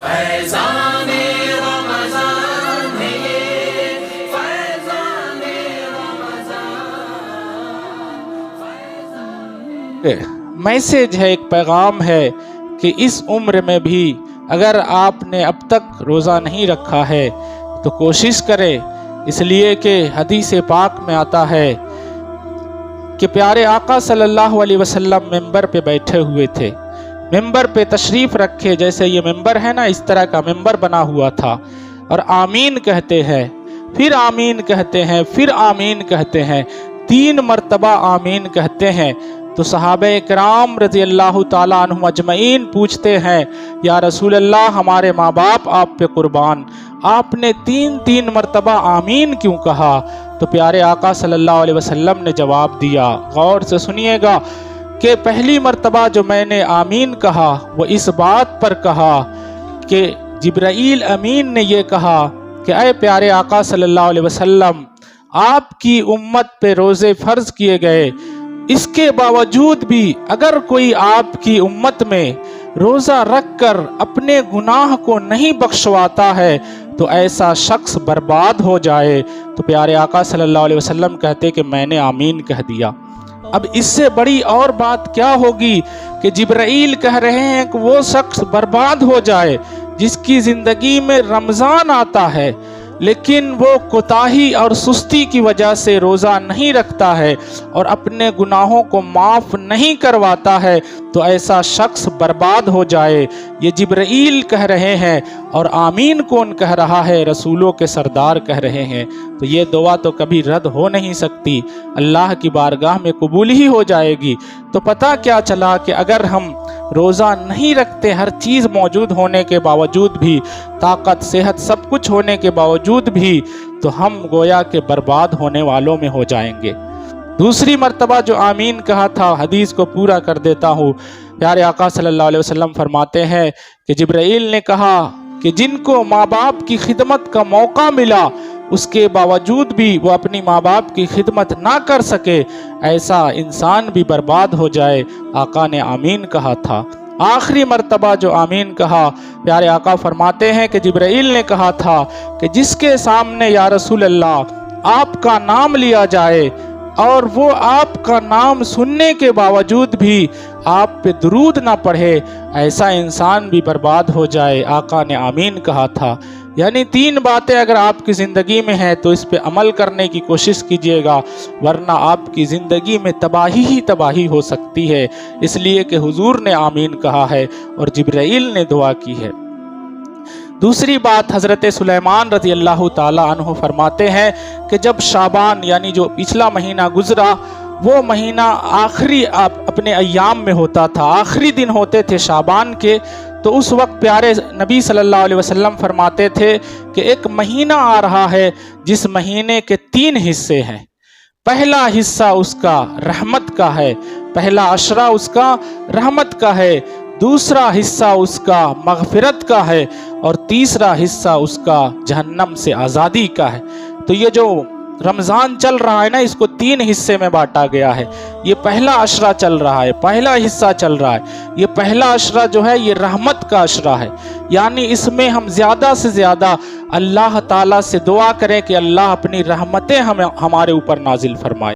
فیضان رمضان ہے یہ، فیضان رمضان۔ میسج ہے، ایک پیغام ہے کہ اس عمر میں بھی اگر آپ نے اب تک روزہ نہیں رکھا ہے تو کوشش کرے، اس لیے کہ حدیث پاک میں آتا ہے کہ پیارے آقا صلی اللہ علیہ وسلم ممبر پہ بیٹھے ہوئے تھے، ممبر پہ تشریف رکھے، جیسے یہ ممبر ہے نا، اس طرح کا ممبر بنا ہوا تھا، اور آمین کہتے ہیں، پھر آمین کہتے ہیں، پھر آمین کہتے ہیں، 3 مرتبہ آمین کہتے ہیں۔ تو صحابہ کرام رضی اللہ تعالیٰ عنہم اجمعین پوچھتے ہیں، یا رسول اللہ، ہمارے ماں باپ آپ پہ قربان، آپ نے 3 مرتبہ آمین کیوں کہا؟ تو پیارے آقا صلی اللہ علیہ وسلم نے جواب دیا، غور سے سنیے گا، کہ پہلی مرتبہ جو میں نے آمین کہا وہ اس بات پر کہا کہ جبرائیل امین نے یہ کہا کہ اے پیارے آقا صلی اللہ علیہ وسلم، آپ کی امت پہ روزے فرض کیے گئے، اس کے باوجود بھی اگر کوئی آپ کی امت میں روزہ رکھ کر اپنے گناہ کو نہیں بخشواتا ہے تو ایسا شخص برباد ہو جائے۔ تو پیارے آقا صلی اللہ علیہ وسلم کہتے کہ میں نے آمین کہہ دیا۔ اب اس سے بڑی اور بات کیا ہوگی کہ جبرائیل کہہ رہے ہیں کہ وہ شخص برباد ہو جائے جس کی زندگی میں رمضان آتا ہے لیکن وہ کوتاہی اور سستی کی وجہ سے روزہ نہیں رکھتا ہے اور اپنے گناہوں کو معاف نہیں کرواتا ہے، تو ایسا شخص برباد ہو جائے۔ یہ جبرائیل کہہ رہے ہیں، اور آمین کون کہہ رہا ہے؟ رسولوں کے سردار کہہ رہے ہیں۔ تو یہ دعا تو کبھی رد ہو نہیں سکتی، اللہ کی بارگاہ میں قبول ہی ہو جائے گی۔ تو پتہ کیا چلا کہ اگر ہم روزہ نہیں رکھتے، ہر چیز موجود ہونے کے باوجود بھی، طاقت صحت سب کچھ ہونے کے باوجود بھی، تو ہم گویا کہ برباد ہونے والوں میں ہو جائیں گے۔ دوسری مرتبہ جو آمین کہا تھا، حدیث کو پورا کر دیتا ہوں، پیارے آقا صلی اللہ علیہ وسلم فرماتے ہیں کہ جبرائیل نے کہا کہ جن کو ماں باپ کی خدمت کا موقع ملا اس کے باوجود بھی وہ اپنی ماں باپ کی خدمت نہ کر سکے، ایسا انسان بھی برباد ہو جائے۔ آقا نے آمین کہا تھا۔ آخری مرتبہ جو آمین کہا، پیارے آقا فرماتے ہیں کہ جبرائیل نے کہا تھا کہ جس کے سامنے یا رسول اللہ آپ کا نام لیا جائے اور وہ آپ کا نام سننے کے باوجود بھی آپ پہ درود نہ پڑھے، ایسا انسان بھی برباد ہو جائے۔ آقا نے آمین کہا تھا۔ یعنی 3 باتیں اگر آپ کی زندگی میں ہیں تو اس پہ عمل کرنے کی کوشش کیجئے گا، ورنہ آپ کی زندگی میں تباہی ہی تباہی ہو سکتی ہے، اس لیے کہ حضور نے آمین کہا ہے اور جبرائیل نے دعا کی ہے۔ دوسری بات، حضرت سلیمان رضی اللہ تعالیٰ عنہ فرماتے ہیں کہ جب شعبان یعنی جو پچھلا مہینہ گزرا، وہ مہینہ آخری اپنے ایام میں ہوتا تھا، آخری دن ہوتے تھے شعبان کے، تو اس وقت پیارے نبی صلی اللہ علیہ وسلم فرماتے تھے کہ ایک مہینہ آ رہا ہے جس مہینے کے 3 حصے ہیں۔ پہلا حصہ اس کا رحمت کا ہے، پہلا عشرہ اس کا رحمت کا ہے، دوسرا حصہ اس کا مغفرت کا ہے، اور تیسرا حصہ اس کا جہنم سے آزادی کا ہے۔ تو یہ جو رمضان چل رہا ہے نا، اس کو 3 حصے میں بانٹا گیا ہے۔ یہ پہلا عشرہ چل رہا ہے، پہلا حصہ چل رہا ہے۔ یہ پہلا عشرہ جو ہے یہ رحمت کا عشرہ ہے، یعنی اس میں ہم زیادہ سے زیادہ اللہ تعالیٰ سے دعا کریں کہ اللہ اپنی رحمتیں ہمارے اوپر نازل فرمائے۔